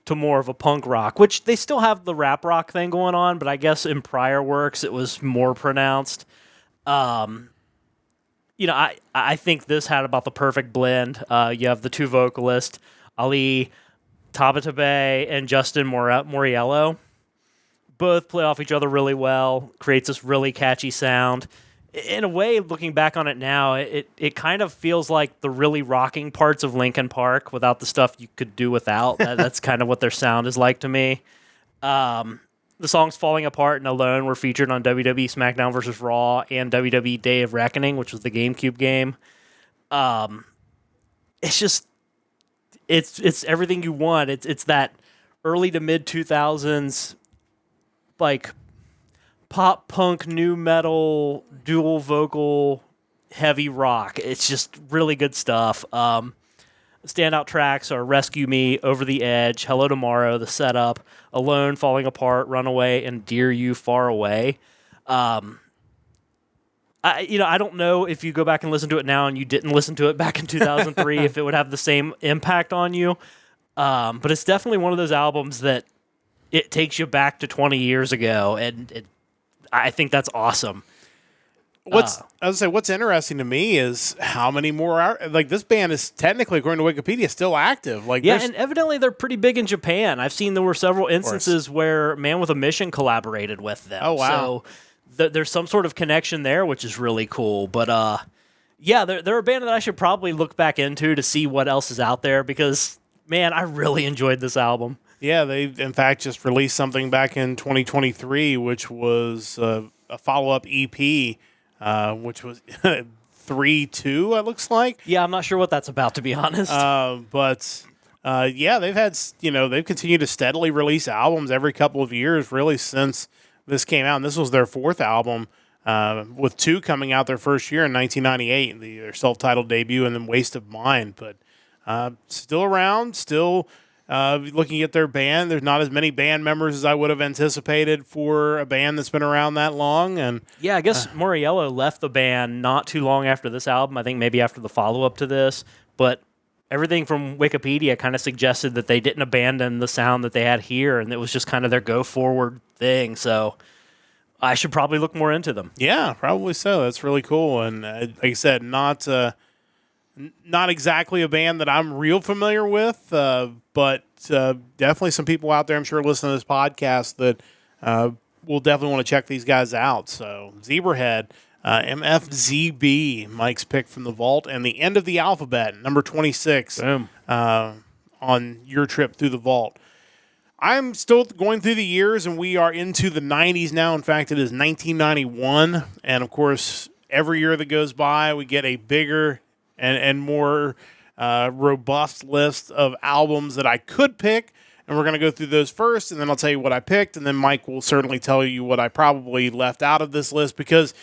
to more of a punk rock, which they still have the rap rock thing going on, but I guess in prior works it was more pronounced. I think this had about the perfect blend. You have the two vocalists, Ali Tabatabae and Justin Moriello. Both play off each other really well, creates this really catchy sound. In a way, looking back on it now, it kind of feels like the really rocking parts of Linkin Park without the stuff you could do without. That's kind of what their sound is like to me. The songs Falling Apart and Alone were featured on WWE SmackDown vs. Raw and WWE Day of Reckoning, which was the GameCube game. It's everything you want. It's that early to mid 2000s like pop punk new metal dual vocal heavy rock. It's just really good stuff. Standout tracks are Rescue Me, Over the Edge, Hello Tomorrow, The Setup, Alone, Falling Apart, Runaway, and Dear You, Far Away. I don't know if you go back and listen to it now and you didn't listen to it back in 2003, if it would have the same impact on you. But it's definitely one of those albums that it takes you back to 20 years ago, and I think that's awesome. What's interesting to me is how many more this band is technically, according to Wikipedia, still active. And evidently they're pretty big in Japan. I've seen there were several instances where Man with a Mission collaborated with them. Oh wow! So there's some sort of connection there, which is really cool. But they're a band that I should probably look back into to see what else is out there because man, I really enjoyed this album. Yeah, they in fact just released something back in 2023, which was a follow-up EP, which was 3-2. It looks like. Yeah, I'm not sure what that's about, to be honest. But yeah, they've continued to steadily release albums every couple of years, really, since this came out. And this was their fourth album, with 2 coming out their first year in 1998, their self-titled debut, and then Waste of Mind. But still around, still looking at their band. There's not as many band members as I would have anticipated for a band that's been around that long. And yeah, I guess Moriello left the band not too long after this album. I think maybe after the follow-up to this. But everything from Wikipedia kind of suggested that they didn't abandon the sound that they had here, and it was just kind of their go-forward thing. So I should probably look more into them. yeah, probably so. That's really cool. And like I said, not exactly a band that I'm real familiar with, but definitely some people out there, I'm sure, listening to this podcast that will definitely want to check these guys out. So Zebrahead, MFZB, Mike's pick from the vault, and the end of the alphabet, number 26, Boom. on your trip through the vault. I'm still going through the years, and we are into the 90s now. In fact, it is 1991, and of course, every year that goes by, we get a bigger and more robust list of albums that I could pick, and we're going to go through those first, and then I'll tell you what I picked, and then Mike will certainly tell you what I probably left out of this list, because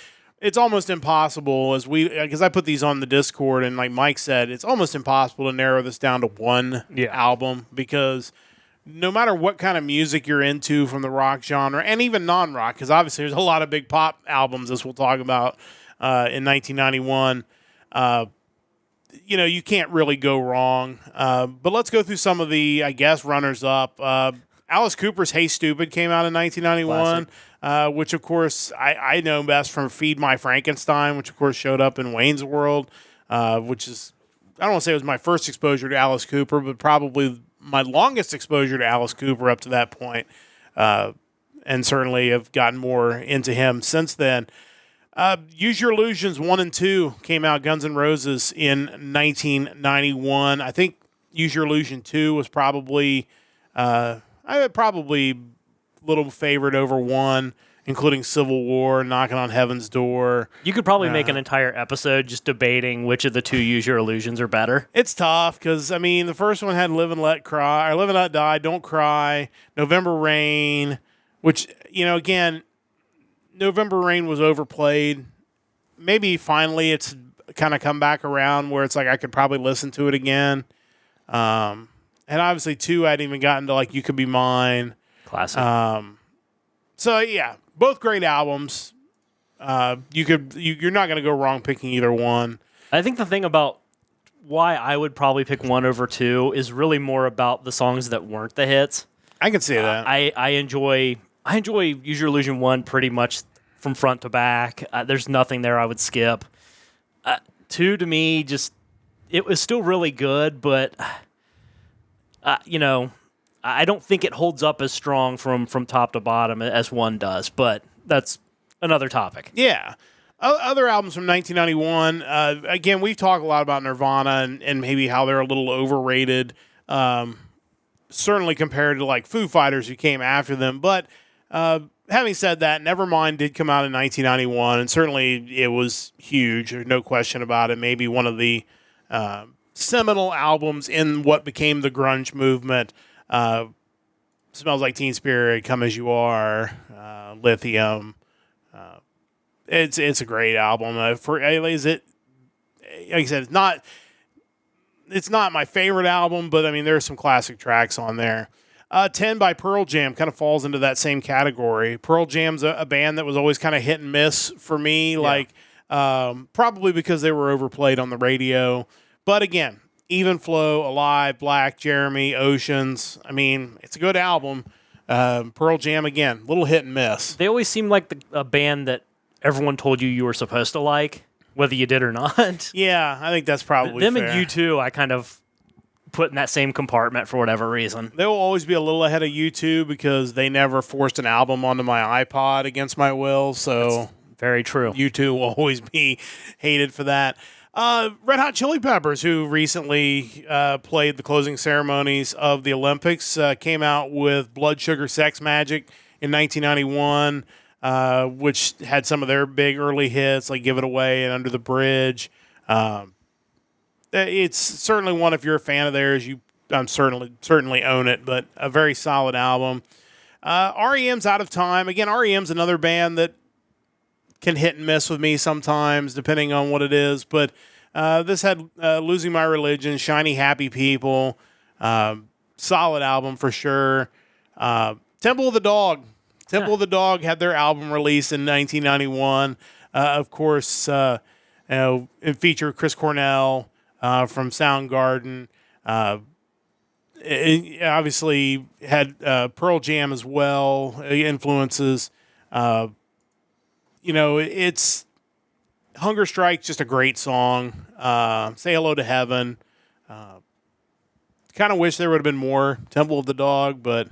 it's almost impossible, because I put these on the Discord, and like Mike said, it's almost impossible to narrow this down to one album, because no matter what kind of music you're into from the rock genre, and even non-rock, because obviously there's a lot of big pop albums, as we'll talk about in 1991, you can't really go wrong. But let's go through some of the, I guess, runners-up. Alice Cooper's Hey Stupid came out in 1991, which, of course, I know best from Feed My Frankenstein, which, of course, showed up in Wayne's World, which is, I don't want to say it was my first exposure to Alice Cooper, but probably my longest exposure to Alice Cooper up to that point, and certainly have gotten more into him since then. Use Your Illusions 1 and 2 came out, Guns N' Roses, in 1991. I think Use Your Illusion 2 was probably a little favored over 1, including Civil War, Knocking on Heaven's Door. You could probably make an entire episode just debating which of the 2 Use Your Illusions are better. It's tough because, I mean, the first one had Live and Let Cry, or Live and Let Die, Don't Cry, November Rain, which, again, November Rain was overplayed. Maybe finally it's kind of come back around where it's like I could probably listen to it again. And obviously 2, I hadn't even gotten to like You Could Be Mine. Classic. So yeah, both great albums. You're not going to go wrong picking either one. I think the thing about why I would probably pick 1 over 2 is really more about the songs that weren't the hits. I can see that. I enjoy Use Your Illusion 1 pretty much from front to back. There's nothing there I would skip. 2 to me, just it was still really good, but I don't think it holds up as strong from top to bottom as 1 does. But that's another topic. Yeah. Other albums from 1991. Again, we've talked a lot about Nirvana and maybe how they're a little overrated. Certainly compared to like Foo Fighters, who came after them, but. Having said that, Nevermind did come out in 1991, and certainly it was huge, there's no question about it. Maybe one of the seminal albums in what became the grunge movement. Smells Like Teen Spirit, Come As You Are, Lithium. It's a great album. Is it? Like I said, it's not my favorite album, but I mean there are some classic tracks on there. 10 by Pearl Jam kind of falls into that same category. Pearl Jam's a band that was always kind of hit and miss for me, probably because they were overplayed on the radio. But again, Even Flow, Alive, Black, Jeremy, Oceans. I mean, it's a good album. Pearl Jam, again, little hit and miss. They always seem like a band that everyone told you were supposed to like, whether you did or not. Yeah, I think that's probably them fair. And U2, I kind of put in that same compartment for whatever reason. They will always be a little ahead of U2 because they never forced an album onto my iPod against my will. So that's very true. U2 will always be hated for that. Red Hot Chili Peppers, who recently played the closing ceremonies of the Olympics, came out with Blood Sugar Sex Magic in 1991, which had some of their big early hits like Give It Away and Under the Bridge. It's certainly one, if you're a fan of theirs, I'm certainly own it, but a very solid album. REM's Out of Time. Again, REM's another band that can hit and miss with me sometimes, depending on what it is. But this had Losing My Religion, Shiny Happy People. Solid album for sure. Temple of the Dog. Temple of the Dog had their album released in 1991. Of course, it featured Chris Cornell from Soundgarden. It obviously had Pearl Jam as well, influences. It's Hunger Strike's just a great song. Say Hello to Heaven. Kind of wish there would have been more Temple of the Dog, but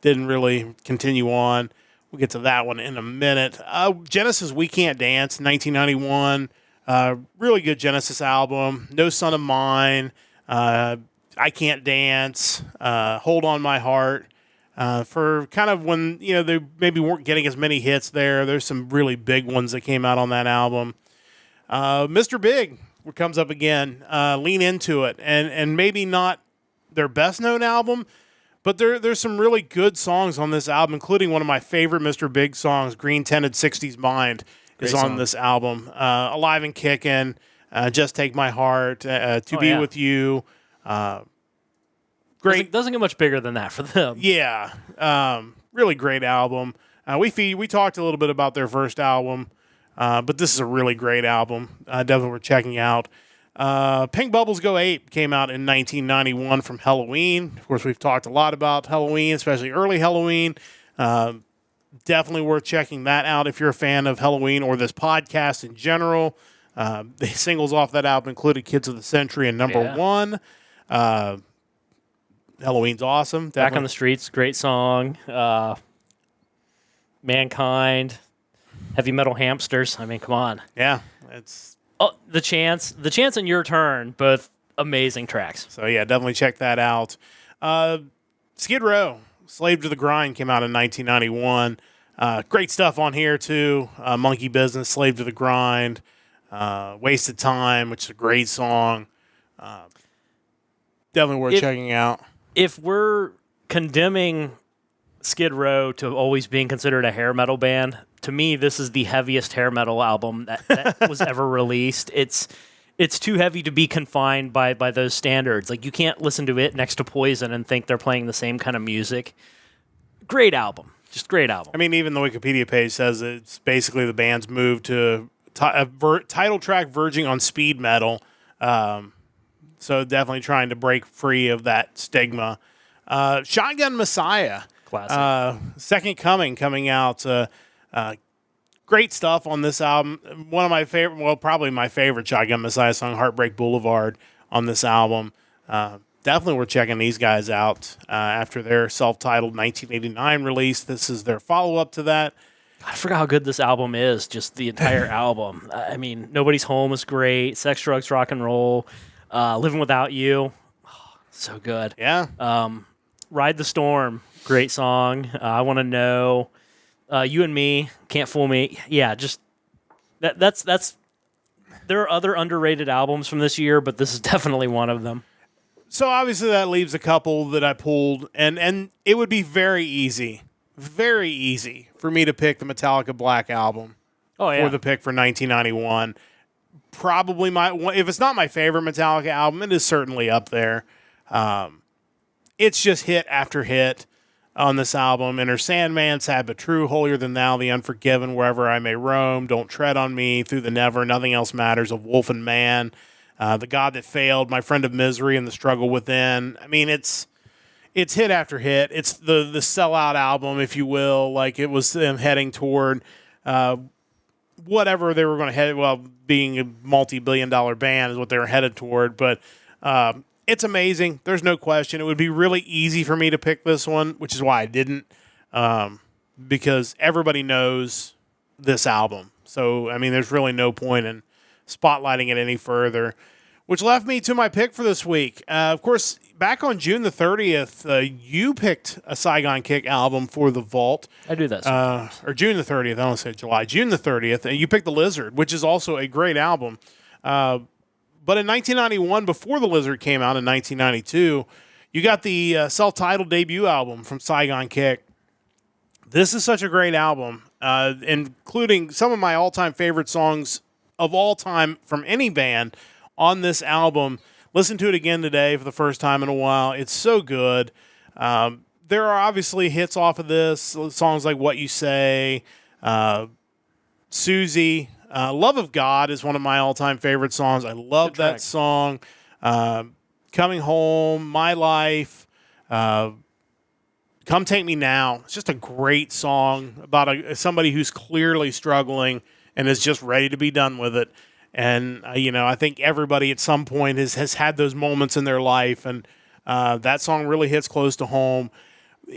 didn't really continue on. We'll get to that one in a minute. Genesis We Can't Dance, 1991. Really good Genesis album. No Son of Mine. I Can't Dance. Hold On My Heart. For kind of when, they maybe weren't getting as many hits there. There's some really big ones that came out on that album. Mr. Big comes up again. Lean Into It. And maybe not their best known album, but there's some really good songs on this album, including one of my favorite Mr. Big songs, Green Tinted 60s Mind, is on this album. Alive and Kickin', Just Take My Heart, To Be With You. Great. Doesn't get much bigger than that for them. Yeah. Really great album. We talked a little bit about their first album, but this is a really great album. Definitely worth checking out. Pink Bubbles Go Ape came out in 1991 from Halloween. Of course, we've talked a lot about Halloween, especially early Halloween. Definitely worth checking that out if you're a fan of Halloween or this podcast in general. The singles off that album included Kids of the Century and Number One. Halloween's awesome. Definitely. Back on the Streets, great song. Mankind, Heavy Metal Hamsters. I mean, come on. Yeah, it's The Chance and Your Turn, both amazing tracks. So yeah, definitely check that out. Skid Row, Slave to the Grind came out in 1991. Great stuff on here too. Monkey Business, Slave to the Grind, Wasted Time, which is a great song. Definitely worth checking out. If we're condemning Skid Row to always being considered a hair metal band, to me, this is the heaviest hair metal album that was ever released. It's too heavy to be confined by those standards. Like, you can't listen to it next to Poison and think they're playing the same kind of music. Great album. Just great album. I mean, even the Wikipedia page says it's basically the band's move to title track verging on speed metal. So definitely trying to break free of that stigma. Shotgun Messiah. Classic. Second coming out. Great stuff on this album. One of my favorite, well, probably my favorite Shotgun Messiah song, Heartbreak Boulevard, on this album. Definitely we're checking these guys out after their self-titled 1989 release. This is their follow-up to that. I forgot how good this album is, just the entire album. I mean, Nobody's Home is great. Sex, Drugs, Rock and Roll. Living Without You. Oh, so good. Yeah. Ride the Storm. Great song. I Want to Know. You and Me. Can't Fool Me. Yeah, just that's. There are other underrated albums from this year, but this is definitely one of them. So obviously that leaves a couple that I pulled, and it would be very easy for me to pick the Metallica Black Album for the pick for 1991. Probably if it's not my favorite Metallica album, it is certainly up there. It's just hit after hit on this album. Enter Sandman, Sad But True, Holier Than Thou, The Unforgiven, Wherever I May Roam, Don't Tread on Me, Through the Never, Nothing Else Matters, Of Wolf and Man, The God That Failed, My Friend of Misery, and The Struggle Within. I mean, it's hit after hit. It's the sellout album, if you will. Like, it was them heading toward whatever they were going to head. Well, being a multi-billion-dollar band is what they were headed toward. But it's amazing. There's no question. It would be really easy for me to pick this one, which is why I didn't, because everybody knows this album. So, I mean, there's really no point in spotlighting it any further. Which left me to my pick for this week. Of course, back on June the 30th, you picked a Saigon Kick album for the Vault. I do that. Or June the 30th. I don't say July. June the 30th. And you picked The Lizard, which is also a great album. But in 1991, before The Lizard came out in 1992, you got the self-titled debut album from Saigon Kick. This is such a great album, including some of my all-time favorite songs of all time from any band on this album. Listen to it again today for the first time in a while. It's so good. There are obviously hits off of this, songs like What You Say, Susie. Love of God is one of my all-time favorite songs. I love that song. Coming Home, My Life, Come Take Me Now. It's just a great song about somebody who's clearly struggling and is just ready to be done with it. And, I think everybody at some point has had those moments in their life, and that song really hits close to home.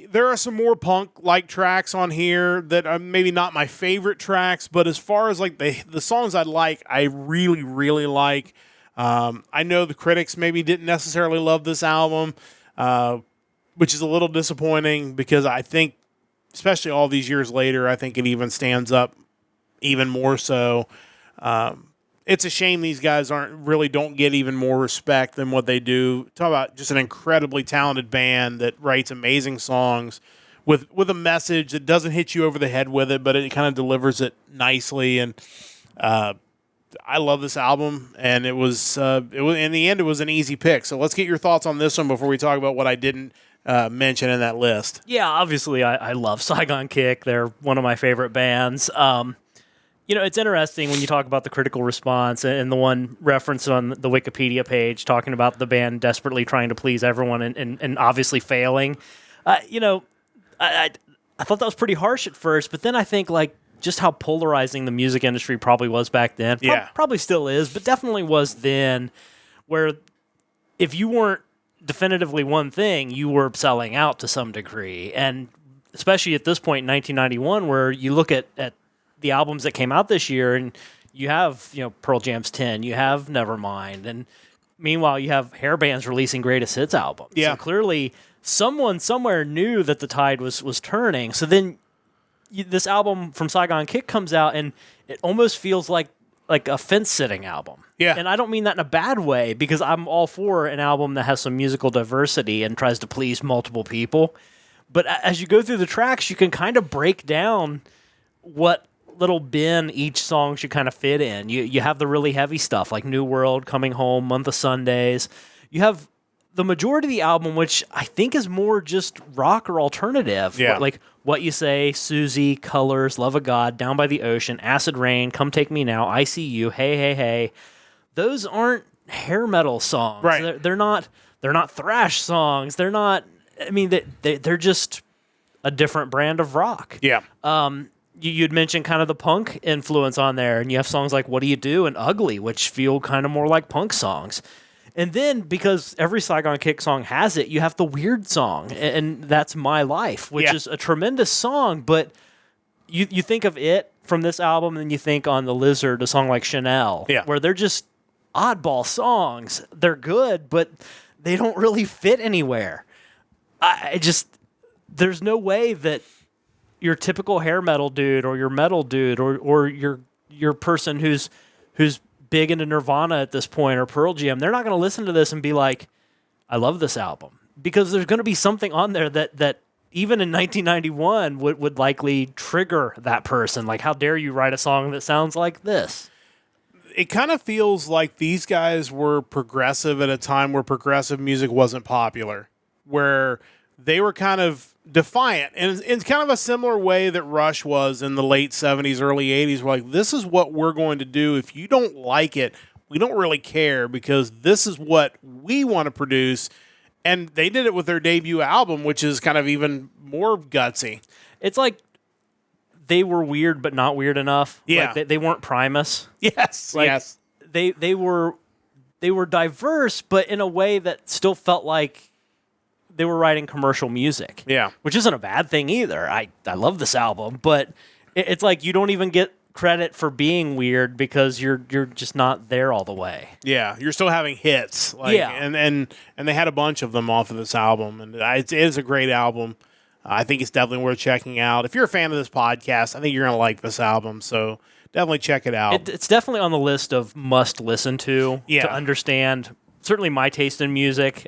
There are some more punk-like tracks on here that are maybe not my favorite tracks, but as far as like the songs I really, really like. I know the critics maybe didn't necessarily love this album, which is a little disappointing because I think, especially all these years later, I think it even stands up even more so. It's a shame these guys don't get even more respect than what they do. Talk about just an incredibly talented band that writes amazing songs with a message that doesn't hit you over the head with it, but it kind of delivers it nicely. And I love this album, and it was in the end it was an easy pick. So let's get your thoughts on this one before we talk about what I didn't mention in that list. Yeah, obviously I love Saigon Kick. They're one of my favorite bands. It's interesting when you talk about the critical response and the one reference on the Wikipedia page talking about the band desperately trying to please everyone and obviously failing. I thought that was pretty harsh at first, but then I think like just how polarizing the music industry probably was back then. Probably still is, but definitely was then, where if you weren't definitively one thing, you were selling out to some degree. And especially at this point in 1991, where you look at the albums that came out this year, and you have, Pearl Jam's 10, you have Nevermind, and meanwhile you have hair bands releasing greatest hits albums. Yeah. So clearly someone somewhere knew that the tide was turning. So then this album from Saigon Kick comes out, and it almost feels like a fence-sitting album. Yeah. And I don't mean that in a bad way, because I'm all for an album that has some musical diversity and tries to please multiple people. But as you go through the tracks, you can kind of break down what little bin each song should kind of fit in. You have the really heavy stuff like New World, Coming Home, Month of Sundays. You have the majority of the album, which I think is more just rock or alternative. Yeah. Like What You Say, Susie, Colors, Love of God, Down by the Ocean, Acid Rain, Come Take Me Now, I See You, Hey, Hey, Hey. Those aren't hair metal songs. Right. They're not thrash songs. They're not, they're just a different brand of rock. Yeah. You'd mentioned kind of the punk influence on there, and you have songs like What Do You Do and Ugly, which feel kind of more like punk songs. And then, because every Saigon Kick song has it, you have the weird song, and that's My Life, which is a tremendous song, but you think of it from this album, and you think on The Lizard, a song like Chanel, where they're just oddball songs. They're good, but they don't really fit anywhere. There's no way that your typical hair metal dude or your metal dude or your person who's big into Nirvana at this point or Pearl Jam, they're not going to listen to this and be like, I love this album. Because there's going to be something on there that even in 1991 would likely trigger that person. Like, how dare you write a song that sounds like this? It kind of feels like these guys were progressive at a time where progressive music wasn't popular, where they were kind of defiant, and in kind of a similar way that Rush was in the late 70s, early 80s. We're like, this is what we're going to do. If you don't like it, we don't really care, because this is what we want to produce. And they did it with their debut album, which is kind of even more gutsy. It's like they were weird, but not weird enough. Yeah. Like they weren't Primus. Yes, Like, yes. They were diverse, but in a way that still felt like they were writing commercial music. Yeah. Which isn't a bad thing either. I love this album, but it's like you don't even get credit for being weird because you're just not there all the way. Yeah, you're still having hits. Like, Yeah. and they had a bunch of them off of this album, and it is a great album. I think it's definitely worth checking out. If you're a fan of this podcast, I think you're going to like this album, so definitely check it out. It's definitely on the list of must listen to understand certainly my taste in music.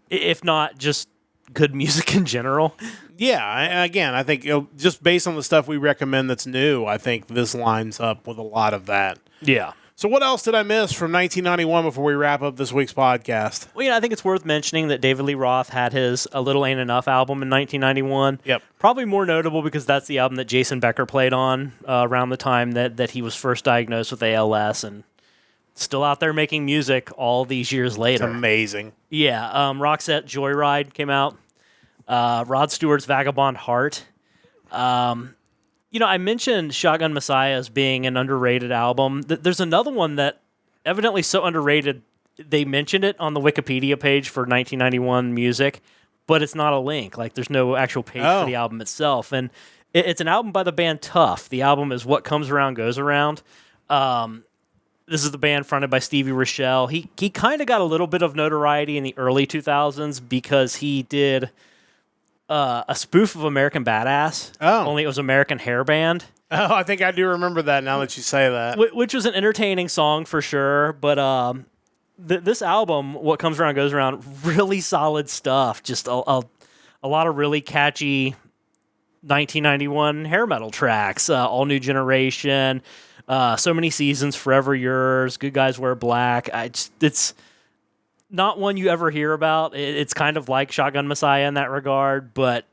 If not just good music in general. Yeah, again, I think just based on the stuff we recommend that's new, I think this lines up with a lot of that. Yeah. So what else did I miss from 1991 before we wrap up this week's podcast? Well, I think it's worth mentioning that David Lee Roth had his A Little Ain't Enough album in 1991. Yep. Probably more notable because that's the album that Jason Becker played on around the time that he was first diagnosed with ALS and still out there making music all these years later. It's amazing. Yeah. Roxette Joyride came out. Rod Stewart's Vagabond Heart. I mentioned Shotgun Messiah as being an underrated album. There's another one that evidently so underrated, they mentioned it on the Wikipedia page for 1991 music, but it's not a link. Like, there's no actual page for the album itself. And it's an album by the band Tough. The album is What Comes Around Goes Around. This is the band fronted by Stevie Rochelle. He kind of got a little bit of notoriety in the early 2000s because he did a spoof of American Badass. Only it was American Hair Band. Oh, I think I do remember that now that you say that. Which was an entertaining song for sure, but this album, What Comes Around Goes Around, really solid stuff. Just a lot of really catchy 1991 hair metal tracks. All New Generation, So Many Seasons, Forever Yours, Good Guys Wear Black. It's not one you ever hear about. It's kind of like Shotgun Messiah in that regard, but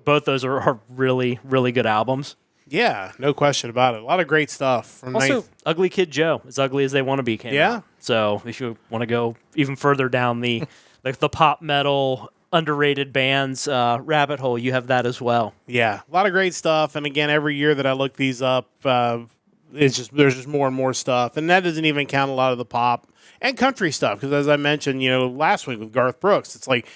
both those are really, really good albums. Yeah, no question about it. A lot of great stuff. From Also, Ugly Kid Joe, As Ugly as They Want to Be, came out. So if you want to go even further down the the pop metal underrated bands rabbit hole, you have that as well. Yeah, a lot of great stuff. And again, every year that I look these up, there's just more and more stuff. And that doesn't even count a lot of the pop and country stuff. Because as I mentioned, last week with Garth Brooks, it's like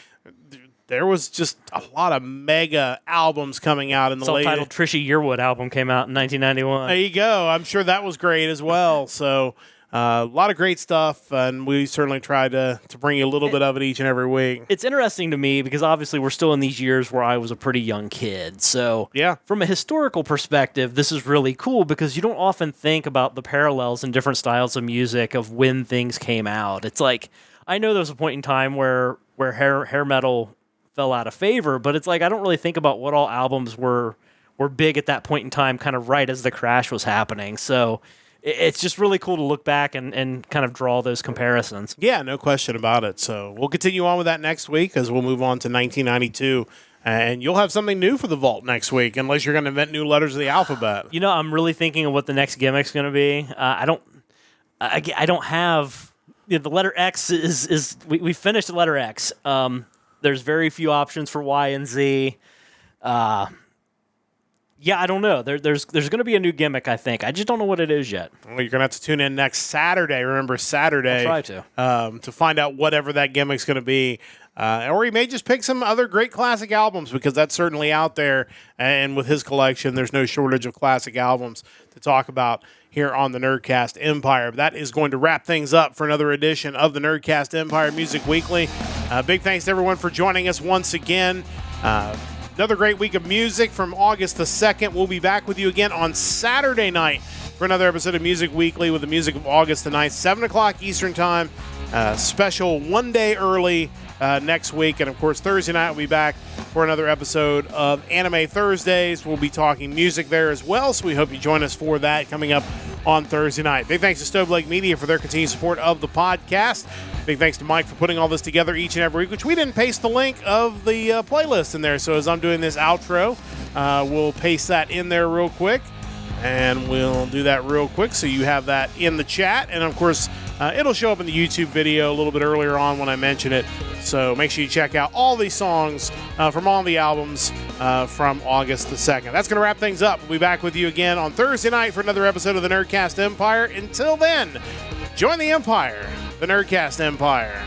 there was just a lot of mega albums coming out in the late. Self-titled Trisha Yearwood album came out in 1991. There you go. I'm sure that was great as well. So a lot of great stuff, and we certainly try to bring you a little bit of it each and every week. It's interesting to me because obviously we're still in these years where I was a pretty young kid. So from a historical perspective, this is really cool because you don't often think about the parallels in different styles of music of when things came out. It's like, I know there was a point in time where hair metal fell out of favor, but it's like I don't really think about what all albums were big at that point in time, kind of right as the crash was happening. So it's just really cool to look back and kind of draw those comparisons. Yeah, no question about it. So we'll continue on with that next week as we'll move on to 1992. And you'll have something new for the Vault next week, unless you're going to invent new letters of the alphabet. I'm really thinking of what the next gimmick's going to be. I don't have the letter X is we finished the letter X. There's very few options for Y and Z. I don't know. There's going to be a new gimmick, I think. I just don't know what it is yet. Well, you're going to have to tune in next Saturday. Remember, Saturday. I'll try to find out whatever that gimmick's going to be. Or he may just pick some other great classic albums, because that's certainly out there. And with his collection, there's no shortage of classic albums to talk about here on the Nerdcast Empire. That is going to wrap things up for another edition of the Nerdcast Empire Music Weekly. Big thanks to everyone for joining us once again. Another great week of music from August the 2nd. We'll be back with you again on Saturday night for another episode of Music Weekly with the music of August the 9th, 7 o'clock Eastern Time. Special one day early next week. And, of course, Thursday night we'll be back for another episode of Anime Thursdays. We'll be talking music there as well, so we hope you join us for that coming up on Thursday night. Big thanks to Stove Lake Media for their continued support of the podcast. Big thanks to Mike for putting all this together each and every week, which we didn't paste the link of the playlist in there. So as I'm doing this outro, we'll paste that in there real quick. And we'll do that real quick so you have that in the chat. And, of course, it'll show up in the YouTube video a little bit earlier on when I mention it. So make sure you check out all these songs from all the albums from August the 2nd. That's going to wrap things up. We'll be back with you again on Thursday night for another episode of the Nerdcast Empire. Until then, join the Empire, the Nerdcast Empire.